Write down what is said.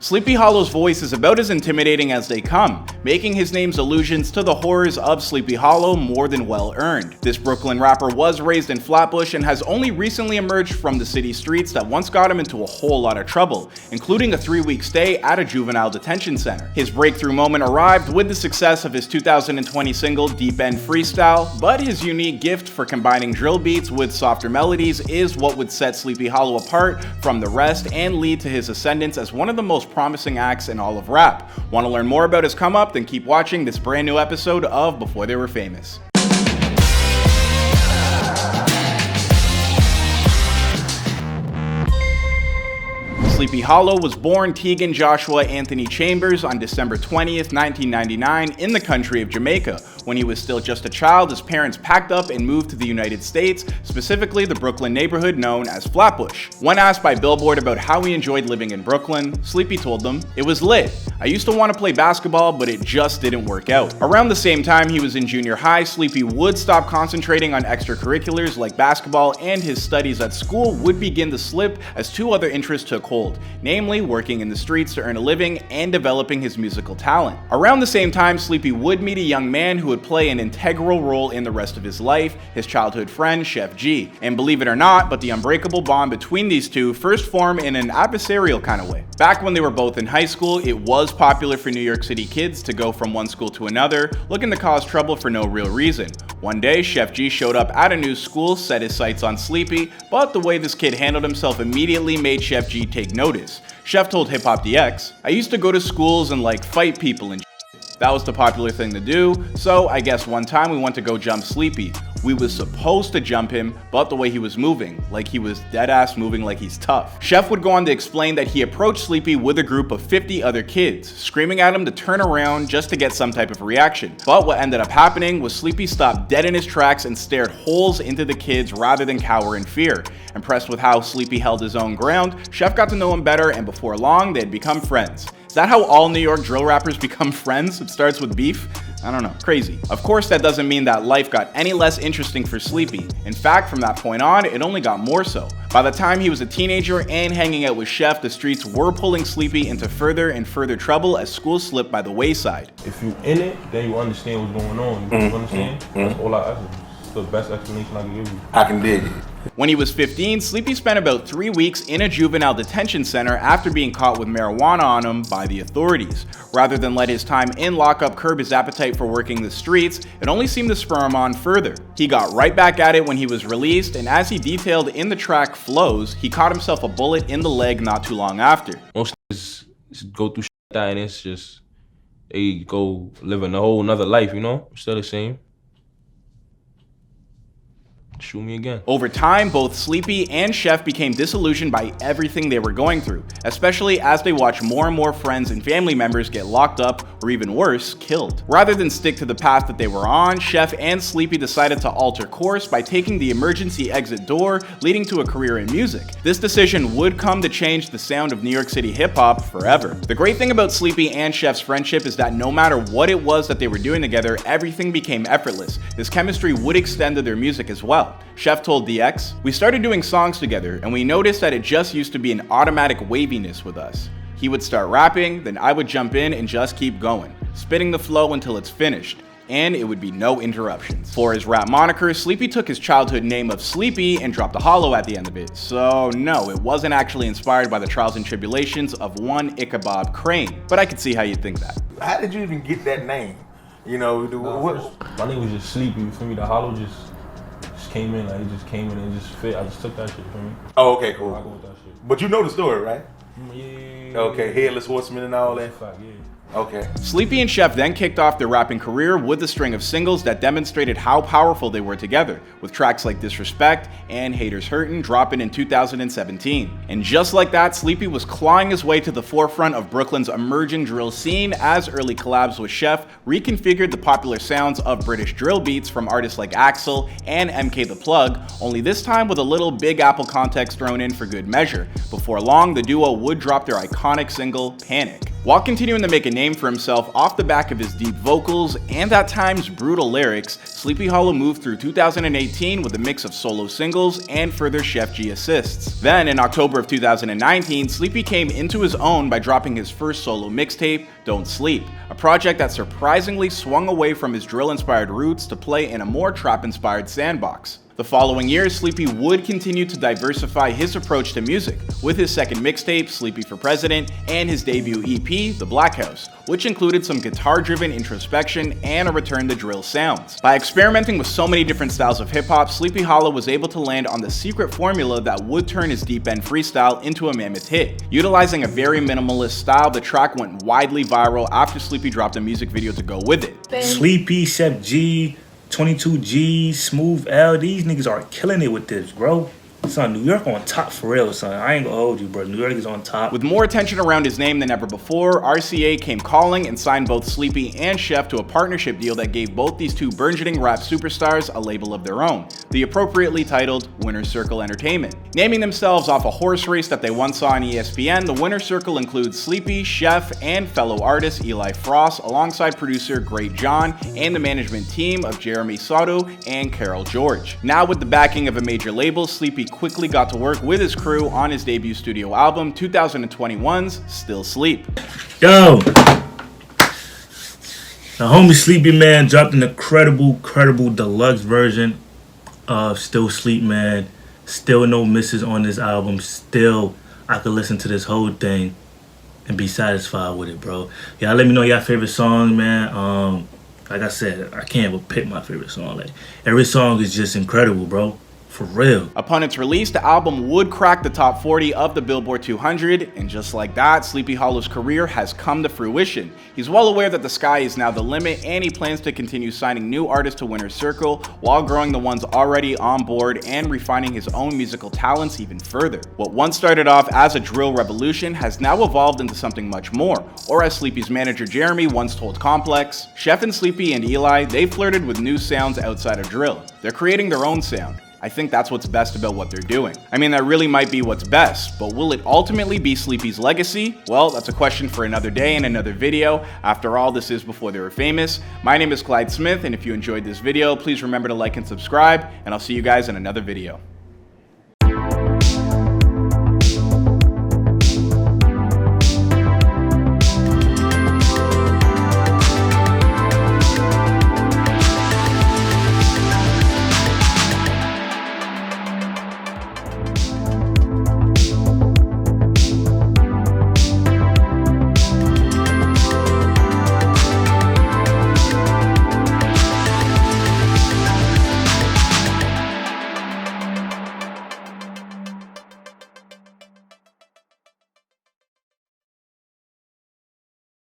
Sleepy Hallow's voice is about as intimidating as they come, making his name's allusions to the horrors of Sleepy Hallow more than well earned. This Brooklyn rapper was raised in Flatbush and has only recently emerged from the city streets that once got him into a whole lot of trouble, including a 3-week stay at a juvenile detention center. His breakthrough moment arrived with the success of his 2020 single End Freestyle, but his unique gift for combining drill beats with softer melodies is what would set Sleepy Hallow apart from the rest and lead to his ascendance as one of the most promising acts in all of rap. Want to learn more about his come up? Then keep watching this brand new episode of Before They Were Famous. Sleepy Hallow was born Tegan Joshua Anthony Chambers on December 20th, 1999 in the country of Jamaica. When he was still just a child, his parents packed up and moved to the United States, specifically the Brooklyn neighborhood known as Flatbush. When asked by Billboard about how he enjoyed living in Brooklyn, Sleepy told them, "It was lit. I used to want to play basketball, but it just didn't work out." Around the same time he was in junior high, Sleepy would stop concentrating on extracurriculars like basketball, and his studies at school would begin to slip as two other interests took hold, namely working in the streets to earn a living and developing his musical talent. Around the same time, Sleepy would meet a young man who would play an integral role in the rest of his life, his childhood friend, Chef G. And believe it or not, but the unbreakable bond between these two first formed in an adversarial kind of way. Back when they were both in high school, it was popular for New York City kids to go from one school to another, looking to cause trouble for no real reason. One day, Chef G showed up at a new school, set his sights on Sleepy, but the way this kid handled himself immediately made Chef G take notice. Chef told Hip Hop DX, "I used to go to schools and fight people and that was the popular thing to do, so I guess one time we went to go jump Sleepy. We was supposed to jump him, but the way he was moving, like he was dead ass moving like he's tough." Chef would go on to explain that he approached Sleepy with a group of 50 other kids, screaming at him to turn around just to get some type of reaction. But what ended up happening was Sleepy stopped dead in his tracks and stared holes into the kids rather than cower in fear. Impressed with how Sleepy held his own ground, Chef got to know him better, and before long, they'd become friends. Is that how all New York drill rappers become friends? It starts with beef? I don't know, crazy. Of course, that doesn't mean that life got any less interesting for Sleepy. In fact, from that point on, it only got more so. By the time he was a teenager and hanging out with Chef, the streets were pulling Sleepy into further and further trouble as school slipped by the wayside. If you in it, then you understand what's going on. You understand? That's all that's the best explanation I can give you. I can dig it. When he was 15, Sleepy spent about 3 weeks in a juvenile detention center after being caught with marijuana on him by the authorities. Rather than let his time in lockup curb his appetite for working the streets, it only seemed to spur him on further. He got right back at it when he was released, and as he detailed in the track Flows, he caught himself a bullet in the leg not too long after. Most just go through shit like that, and it's just, they go living a whole nother life, you know? Still the same. Shoot me again. Over time, both Sleepy and Chef became disillusioned by everything they were going through, especially as they watched more and more friends and family members get locked up, or even worse, killed. Rather than stick to the path that they were on, Chef and Sleepy decided to alter course by taking the emergency exit door, leading to a career in music. This decision would come to change the sound of New York City hip-hop forever. The great thing about Sleepy and Chef's friendship is that no matter what it was that they were doing together, everything became effortless. This chemistry would extend to their music as well. Chef told DX, "We started doing songs together and we noticed that it just used to be an automatic waviness with us. He would start rapping, then I would jump in and just keep going, spitting the flow until it's finished, and it would be no interruptions." For his rap moniker, Sleepy took his childhood name of Sleepy and dropped a hollow at the end of it. So no, it wasn't actually inspired by the trials and tribulations of one Ichabod Crane, but I could see how you'd think that. How did you even get that name? You know, My name was just Sleepy, you feel me? The hollow just came in, like it just came in and it just fit. I just took that shit from me. Oh, okay, cool. I go with that shit. But you know the story, right? Yeah. Okay, Headless Horseman and all that. Fact, yeah. Okay. Sleepy and Chef then kicked off their rapping career with a string of singles that demonstrated how powerful they were together, with tracks like Disrespect and Haters Hurtin' dropping in 2017. And just like that, Sleepy was clawing his way to the forefront of Brooklyn's emerging drill scene as early collabs with Chef reconfigured the popular sounds of British drill beats from artists like Axl and MK The Plug, only this time with a little Big Apple context thrown in for good measure. Before long, the duo would drop their iconic single, Panic. While continuing to make a name for himself off the back of his deep vocals and at times brutal lyrics, Sleepy Hallow moved through 2018 with a mix of solo singles and further Chef G assists. Then in October of 2019, Sleepy came into his own by dropping his first solo mixtape, Don't Sleep, a project that surprisingly swung away from his drill-inspired roots to play in a more trap-inspired sandbox. The following year, Sleepy would continue to diversify his approach to music, with his second mixtape, Sleepy for President, and his debut EP, The Black House, which included some guitar-driven introspection and a return to drill sounds. By experimenting with so many different styles of hip-hop, Sleepy Hallow was able to land on the secret formula that would turn his deep End Freestyle into a mammoth hit. Utilizing a very minimalist style, the track went widely viral after Sleepy dropped a music video to go with it. Sleepy, Chef G, 22G, Smooth L, these niggas are killing it with this, bro. Son, New York on top for real, son. I ain't gonna hold you, bro. New York is on top. With more attention around his name than ever before, RCA came calling and signed both Sleepy and Chef to a partnership deal that gave both these two burgeoning rap superstars a label of their own, the appropriately titled Winner's Circle Entertainment. Naming themselves off a horse race that they once saw on ESPN, the Winner's Circle includes Sleepy, Chef, and fellow artist Eli Frost, alongside producer Great John and the management team of Jeremy Soto and Carol George. Now with the backing of a major label, Sleepy quickly got to work with his crew on his debut studio album, 2021's Still Sleep. Yo! The homie Sleepy, man, dropped an incredible deluxe version of Still Sleep, man. Still no misses on this album. Still, I could listen to this whole thing and be satisfied with it, bro. Y'all let me know your favorite song, man. Like I said, I can't even pick my favorite song. Like, every song is just incredible, bro. For real. Upon its release, the album would crack the top 40 of the Billboard 200, and just like that, Sleepy Hallow's career has come to fruition. He's well aware that the sky is now the limit, and he plans to continue signing new artists to Winner's Circle while growing the ones already on board and refining his own musical talents even further. What once started off as a drill revolution has now evolved into something much more, or as Sleepy's manager Jeremy once told Complex, Chef and Sleepy and Eli, they flirted with new sounds outside of drill. They're creating their own sound. I think that's what's best about what they're doing. I mean, that really might be what's best, but will it ultimately be Sleepy's legacy? Well, that's a question for another day and another video. After all, this is before they were famous. My name is Clyde Smith, and if you enjoyed this video, please remember to like and subscribe, and I'll see you guys in another video.